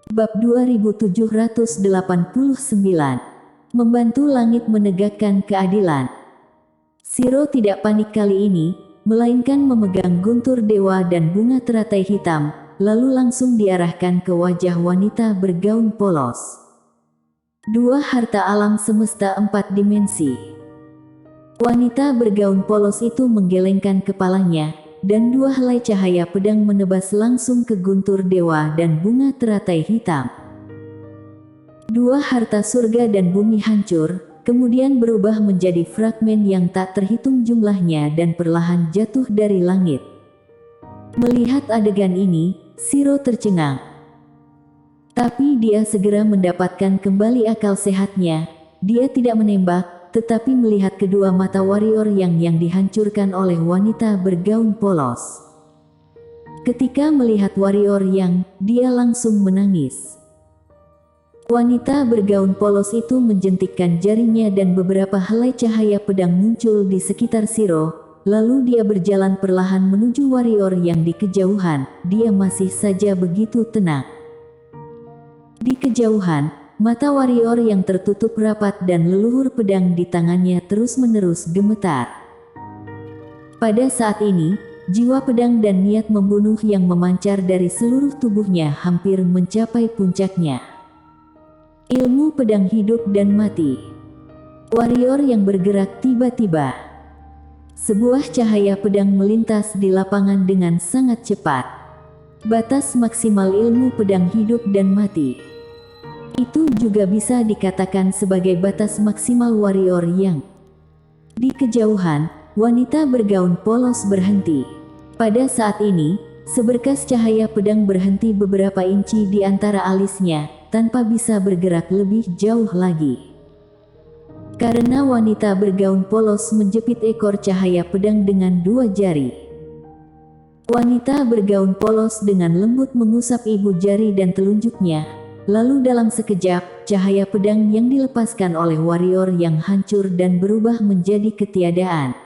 Bab 2789. Membantu langit menegakkan keadilan. Shiro tidak panik kali ini, melainkan memegang guntur dewa dan bunga teratai hitam, lalu langsung diarahkan ke wajah wanita bergaun polos. Dua harta alam semesta 4 dimensi. Wanita bergaun polos itu menggelengkan kepalanya, dan dua helai cahaya pedang menebas langsung ke guntur dewa dan bunga teratai hitam. Dua harta surga dan bumi hancur, kemudian berubah menjadi fragmen yang tak terhitung jumlahnya dan perlahan jatuh dari langit. Melihat adegan ini, Shiro tercengang. Tapi dia segera mendapatkan kembali akal sehatnya. Dia tidak menembak, tetapi melihat kedua mata warrior yang dihancurkan oleh wanita bergaun polos. Ketika melihat warrior yang, dia langsung menangis. Wanita bergaun polos itu menjentikkan jarinya dan beberapa helai cahaya pedang muncul di sekitar Shiro, lalu dia berjalan perlahan menuju warrior yang di kejauhan. Dia masih saja begitu tenang. Di kejauhan, mata warrior yang tertutup rapat dan leluhur pedang di tangannya terus-menerus gemetar. Pada saat ini, jiwa pedang dan niat membunuh yang memancar dari seluruh tubuhnya hampir mencapai puncaknya. Ilmu pedang hidup dan mati. Warrior yang bergerak tiba-tiba. Sebuah cahaya pedang melintas di lapangan dengan sangat cepat. Batas maksimal ilmu pedang hidup dan mati. Itu juga bisa dikatakan sebagai batas maksimal warrior yang. Di kejauhan, wanita bergaun polos berhenti. Pada saat ini, seberkas cahaya pedang berhenti beberapa inci di antara alisnya, tanpa bisa bergerak lebih jauh lagi. Karena wanita bergaun polos menjepit ekor cahaya pedang dengan dua jari. Wanita bergaun polos dengan lembut mengusap ibu jari dan telunjuknya. Lalu dalam sekejap, cahaya pedang yang dilepaskan oleh warrior yang hancur dan berubah menjadi ketiadaan.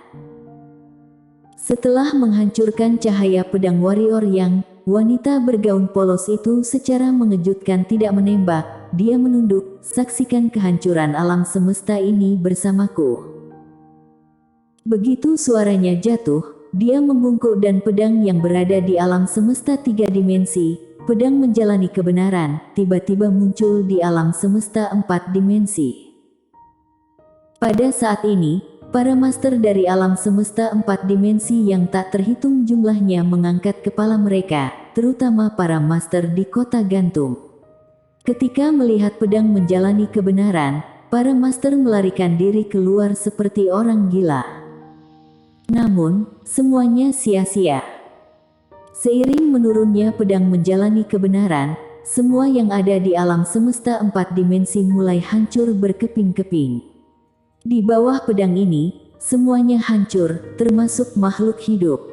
Setelah menghancurkan cahaya pedang warrior yang, wanita bergaun polos itu secara mengejutkan tidak menembak. Dia menunduk, saksikan kehancuran alam semesta ini bersamaku. Begitu suaranya jatuh, dia membungkuk dan pedang yang berada di alam semesta 3 dimensi, pedang menjalani kebenaran, tiba-tiba muncul di alam semesta 4 dimensi. Pada saat ini, para master dari alam semesta 4 dimensi yang tak terhitung jumlahnya mengangkat kepala mereka, terutama para master di kota gantung. Ketika melihat pedang menjalani kebenaran, para master melarikan diri keluar seperti orang gila. Namun, semuanya sia-sia. Seiring menurunnya pedang menjalani kebenaran, semua yang ada di alam semesta 4 dimensi mulai hancur berkeping-keping. Di bawah pedang ini, semuanya hancur, termasuk makhluk hidup.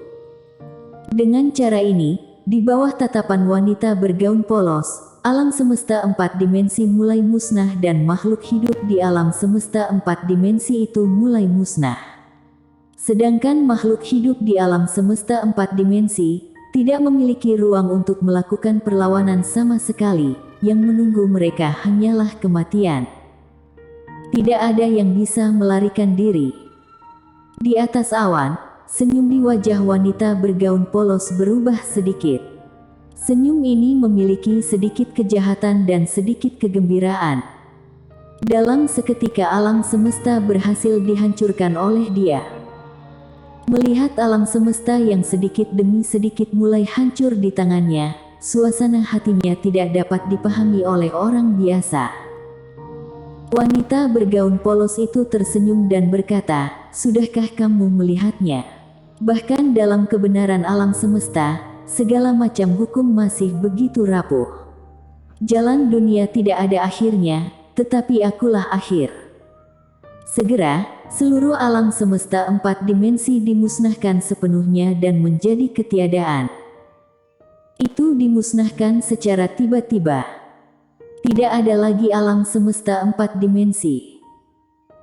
Dengan cara ini, di bawah tatapan wanita bergaun polos, alam semesta 4 dimensi mulai musnah dan makhluk hidup di alam semesta 4 dimensi itu mulai musnah. Sedangkan makhluk hidup di alam semesta 4 dimensi tidak memiliki ruang untuk melakukan perlawanan sama sekali, yang menunggu mereka hanyalah kematian. Tidak ada yang bisa melarikan diri. Di atas awan, senyum di wajah wanita bergaun polos berubah sedikit. Senyum ini memiliki sedikit kejahatan dan sedikit kegembiraan. Dalam seketika alam semesta berhasil dihancurkan oleh dia. Melihat alam semesta yang sedikit demi sedikit mulai hancur di tangannya, suasana hatinya tidak dapat dipahami oleh orang biasa. Wanita bergaun polos itu tersenyum dan berkata, "Sudahkah kamu melihatnya? Bahkan dalam kebenaran alam semesta, segala macam hukum masih begitu rapuh. Jalan dunia tidak ada akhirnya, tetapi akulah akhir." Segera, seluruh alam semesta 4 dimensi dimusnahkan sepenuhnya dan menjadi ketiadaan. Itu dimusnahkan secara tiba-tiba. Tidak ada lagi alam semesta 4 dimensi.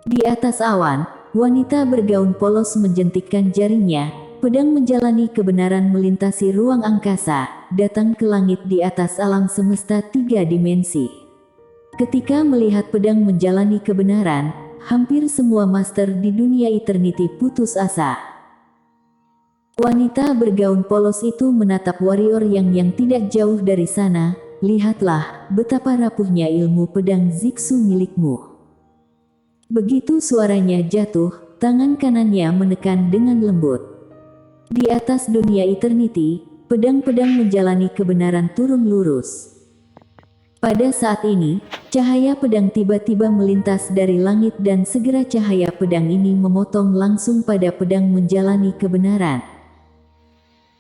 Di atas awan, wanita bergaun polos menjentikkan jarinya, pedang menjalani kebenaran melintasi ruang angkasa, datang ke langit di atas alam semesta 3 dimensi. Ketika melihat pedang menjalani kebenaran, hampir semua master di dunia eternity putus asa. Wanita bergaun polos itu menatap warrior yang tidak jauh dari sana. Lihatlah, betapa rapuhnya ilmu pedang Zixu milikmu. Begitu suaranya jatuh, tangan kanannya menekan dengan lembut. Di atas dunia eternity, pedang-pedang menjalani kebenaran turun lurus. Pada saat ini, cahaya pedang tiba-tiba melintas dari langit dan segera cahaya pedang ini memotong langsung pada pedang menjalani kebenaran.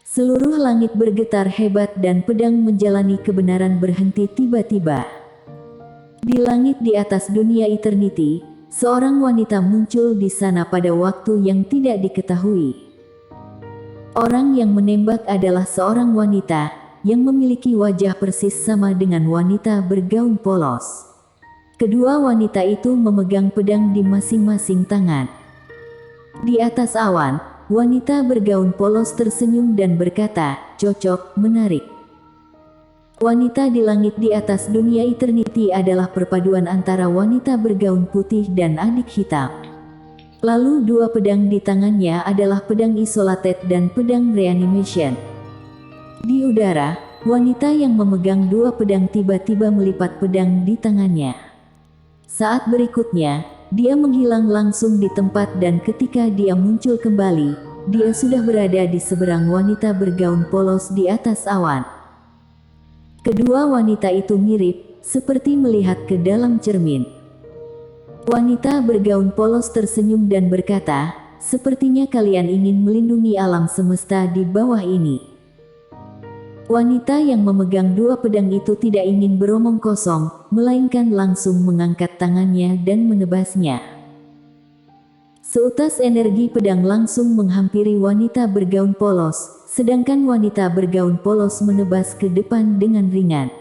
Seluruh langit bergetar hebat dan pedang menjalani kebenaran berhenti tiba-tiba. Di langit di atas dunia eternity, seorang wanita muncul di sana pada waktu yang tidak diketahui. Orang yang menembak adalah seorang wanita yang memiliki wajah persis sama dengan wanita bergaun polos. Kedua wanita itu memegang pedang di masing-masing tangan. Di atas awan, wanita bergaun polos tersenyum dan berkata, "Cocok, menarik." Wanita di langit di atas dunia eternity adalah perpaduan antara wanita bergaun putih dan adik hitam. Lalu dua pedang di tangannya adalah pedang isolated dan pedang reanimation. Di udara, wanita yang memegang dua pedang tiba-tiba melipat pedang di tangannya. Saat berikutnya, dia menghilang langsung di tempat dan ketika dia muncul kembali, dia sudah berada di seberang wanita bergaun polos di atas awan. Kedua wanita itu mirip, seperti melihat ke dalam cermin. Wanita bergaun polos tersenyum dan berkata, "Sepertinya kalian ingin melindungi alam semesta di bawah ini." Wanita yang memegang dua pedang itu tidak ingin beromong kosong, melainkan langsung mengangkat tangannya dan menebasnya. Seutas energi pedang langsung menghampiri wanita bergaun polos, sedangkan wanita bergaun polos menebas ke depan dengan ringan.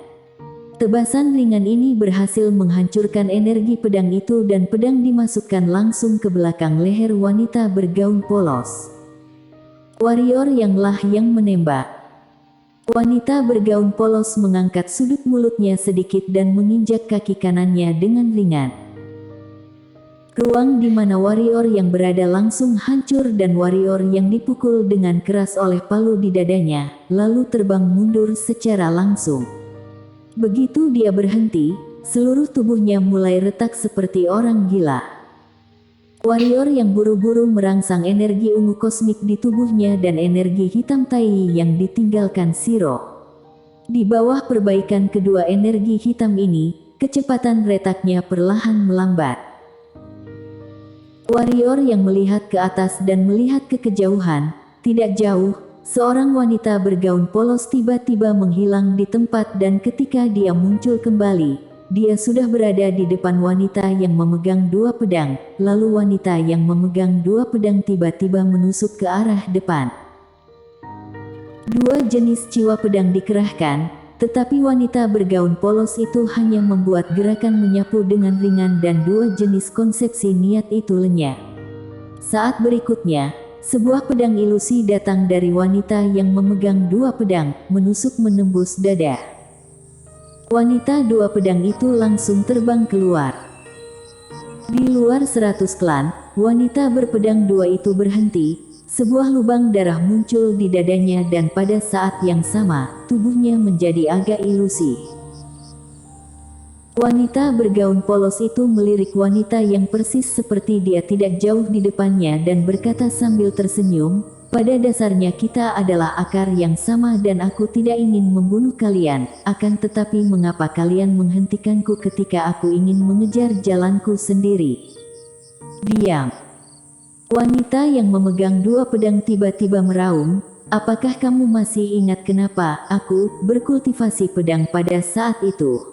Tebasan ringan ini berhasil menghancurkan energi pedang itu dan pedang dimasukkan langsung ke belakang leher wanita bergaun polos. Warrior yang menembak. Wanita bergaun polos mengangkat sudut mulutnya sedikit dan menginjak kaki kanannya dengan ringan. Ruang di mana warrior yang berada langsung hancur dan warrior yang dipukul dengan keras oleh palu di dadanya, lalu terbang mundur secara langsung. Begitu dia berhenti, seluruh tubuhnya mulai retak seperti orang gila. Warrior yang buru-buru merangsang energi ungu kosmik di tubuhnya dan energi hitam Tai yang ditinggalkan Shiro. Di bawah perbaikan kedua energi hitam ini, kecepatan retaknya perlahan melambat. Warrior yang melihat ke atas dan melihat ke kejauhan, tidak jauh, seorang wanita bergaun polos tiba-tiba menghilang di tempat dan ketika dia muncul kembali, dia sudah berada di depan wanita yang memegang dua pedang, lalu wanita yang memegang dua pedang tiba-tiba menusuk ke arah depan. Dua jenis ciwa pedang dikerahkan, tetapi wanita bergaun polos itu hanya membuat gerakan menyapu dengan ringan dan dua jenis konsepsi niat itu lenyap. Saat berikutnya, sebuah pedang ilusi datang dari wanita yang memegang dua pedang, menusuk menembus dada. Wanita dua pedang itu langsung terbang keluar. Di luar 100 klan, wanita berpedang dua itu berhenti, sebuah lubang darah muncul di dadanya dan pada saat yang sama, tubuhnya menjadi agak ilusi. Wanita bergaun polos itu melirik wanita yang persis seperti dia tidak jauh di depannya dan berkata sambil tersenyum, "Pada dasarnya kita adalah akar yang sama dan aku tidak ingin membunuh kalian, akan tetapi mengapa kalian menghentikanku ketika aku ingin mengejar jalanku sendiri?" Diam. Wanita yang memegang dua pedang tiba-tiba meraung, "Apakah kamu masih ingat kenapa aku berkultivasi pedang pada saat itu?"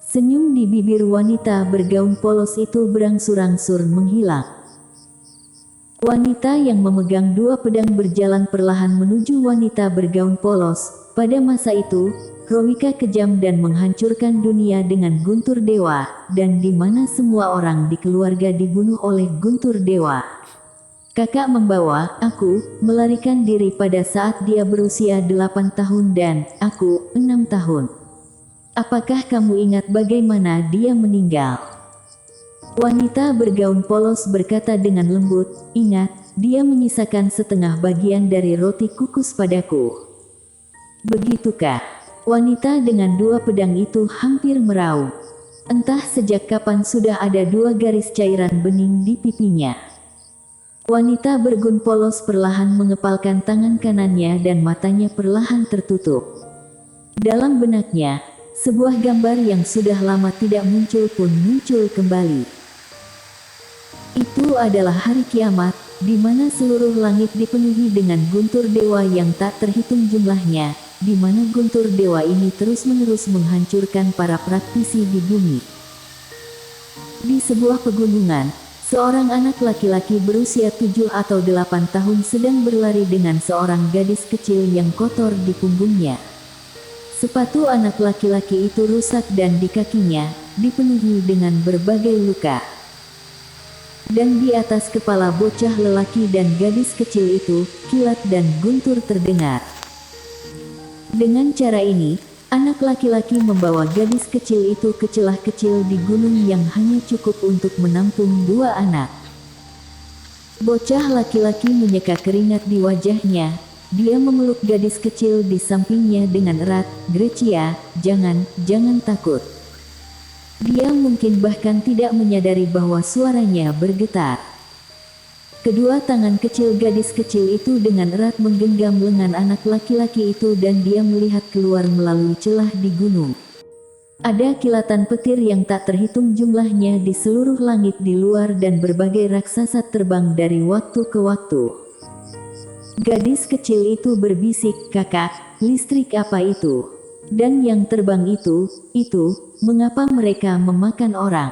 Senyum di bibir wanita bergaun polos itu berangsur-angsur menghilang. Wanita yang memegang dua pedang berjalan perlahan menuju wanita bergaun polos. Pada masa itu, Rowika kejam dan menghancurkan dunia dengan guntur dewa, dan di mana semua orang di keluarga dibunuh oleh guntur dewa. Kakak membawa aku melarikan diri pada saat dia berusia 8 tahun dan aku 6 tahun. Apakah kamu ingat bagaimana dia meninggal? Wanita bergaun polos berkata dengan lembut, ingat, dia menyisakan setengah bagian dari roti kukus padaku. Begitukah? Wanita dengan 2 pedang itu hampir meraung. Entah sejak kapan sudah ada 2 garis cairan bening di pipinya. Wanita bergaun polos perlahan mengepalkan tangan kanannya dan matanya perlahan tertutup. Dalam benaknya, sebuah gambar yang sudah lama tidak muncul pun muncul kembali. Itu adalah hari kiamat, di mana seluruh langit dipenuhi dengan guntur dewa yang tak terhitung jumlahnya, di mana guntur dewa ini terus-menerus menghancurkan para praktisi di bumi. Di sebuah pegunungan, seorang anak laki-laki berusia 7 atau 8 tahun sedang berlari dengan seorang gadis kecil yang kotor di punggungnya. Sepatu anak laki-laki itu rusak dan di kakinya, dipenuhi dengan berbagai luka. Dan di atas kepala bocah lelaki dan gadis kecil itu, kilat dan guntur terdengar. Dengan cara ini, anak laki-laki membawa gadis kecil itu ke celah kecil di gunung yang hanya cukup untuk menampung 2 anak. Bocah laki-laki menyeka keringat di wajahnya. Dia memeluk gadis kecil di sampingnya dengan erat. Grecia, jangan takut. Dia mungkin bahkan tidak menyadari bahwa suaranya bergetar. Kedua tangan kecil gadis kecil itu dengan erat menggenggam lengan anak laki-laki itu dan dia melihat keluar melalui celah di gunung. Ada kilatan petir yang tak terhitung jumlahnya di seluruh langit di luar dan berbagai raksasa terbang dari waktu ke waktu. Gadis kecil itu berbisik, kakak, listrik apa itu? Dan yang terbang itu, mengapa mereka memakan orang?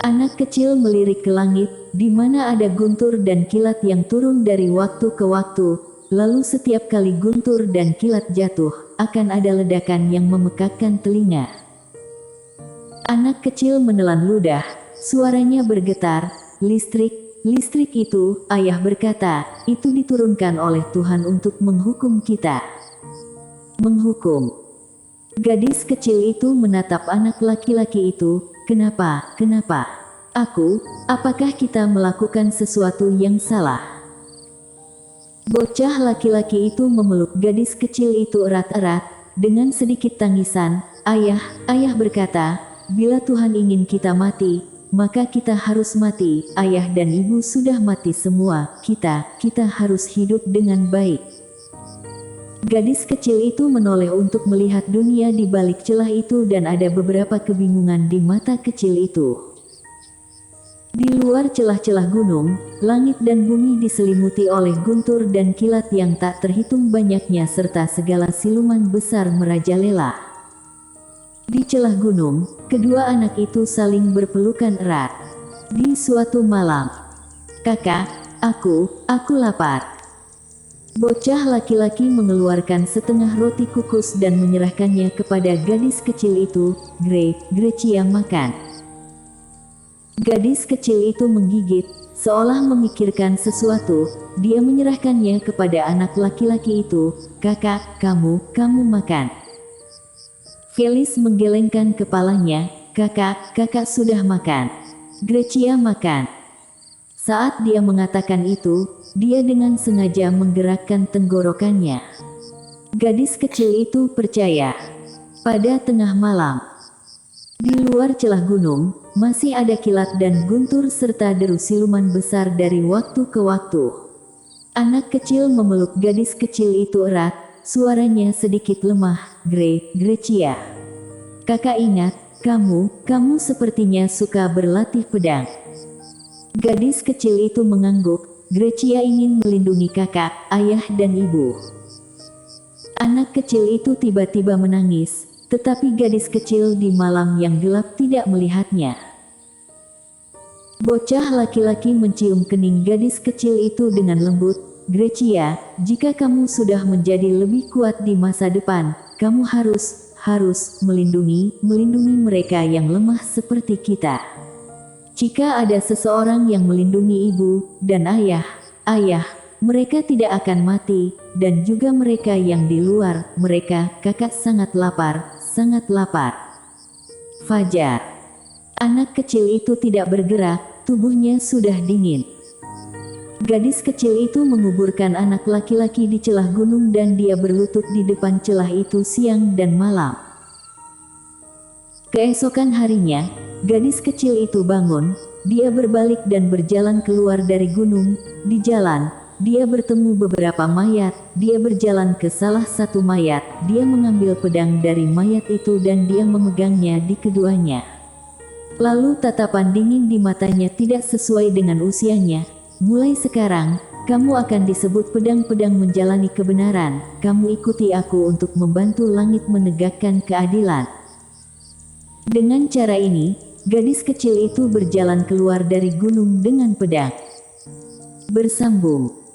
Anak kecil melirik ke langit, di mana ada guntur dan kilat yang turun dari waktu ke waktu, lalu setiap kali guntur dan kilat jatuh, akan ada ledakan yang memekakkan telinga. Anak kecil menelan ludah, suaranya bergetar, listrik itu, ayah berkata, itu diturunkan oleh Tuhan untuk menghukum kita. Menghukum. Gadis kecil itu menatap anak laki-laki itu, kenapa? Apakah kita melakukan sesuatu yang salah? Bocah laki-laki itu memeluk gadis kecil itu erat-erat, dengan sedikit tangisan, ayah berkata, bila Tuhan ingin kita mati, maka kita harus mati, ayah dan ibu sudah mati semua, kita harus hidup dengan baik. Gadis kecil itu menoleh untuk melihat dunia di balik celah itu dan ada beberapa kebingungan di mata kecil itu. Di luar celah-celah gunung, langit dan bumi diselimuti oleh guntur dan kilat yang tak terhitung banyaknya serta segala siluman besar merajalela. Di celah gunung, kedua anak itu saling berpelukan erat. Di suatu malam, kakak, aku lapar. Bocah laki-laki mengeluarkan setengah roti kukus dan menyerahkannya kepada gadis kecil itu, Grecia makan. Gadis kecil itu menggigit, seolah memikirkan sesuatu, dia menyerahkannya kepada anak laki-laki itu, kakak, kamu makan. Felix menggelengkan kepalanya, kakak sudah makan. Grecia makan. Saat dia mengatakan itu, dia dengan sengaja menggerakkan tenggorokannya. Gadis kecil itu percaya. Pada tengah malam, di luar celah gunung, masih ada kilat dan guntur serta deru siluman besar dari waktu ke waktu. Anak kecil memeluk gadis kecil itu erat, suaranya sedikit lemah, Grecia. Kakak ingat, kamu sepertinya suka berlatih pedang. Gadis kecil itu mengangguk, Grecia ingin melindungi kakak, ayah dan ibu. Anak kecil itu tiba-tiba menangis, tetapi gadis kecil di malam yang gelap tidak melihatnya. Bocah laki-laki mencium kening gadis kecil itu dengan lembut, Grecia, jika kamu sudah menjadi lebih kuat di masa depan, kamu harus melindungi mereka yang lemah seperti kita. Jika ada seseorang yang melindungi ibu dan ayah, mereka tidak akan mati, dan juga mereka yang di luar, mereka, kakak sangat lapar, sangat lapar. Fajar. Anak kecil itu tidak bergerak, tubuhnya sudah dingin. Gadis kecil itu menguburkan anak laki-laki di celah gunung dan dia berlutut di depan celah itu siang dan malam. Keesokan harinya, gadis kecil itu bangun, dia berbalik dan berjalan keluar dari gunung. Di jalan, dia bertemu beberapa mayat, dia berjalan ke salah satu mayat, dia mengambil pedang dari mayat itu dan dia memegangnya di keduanya. Lalu tatapan dingin di matanya tidak sesuai dengan usianya. Mulai sekarang, kamu akan disebut pedang-pedang menjalani kebenaran, kamu ikuti aku untuk membantu langit menegakkan keadilan. Dengan cara ini, gadis kecil itu berjalan keluar dari gunung dengan pedang. Bersambung.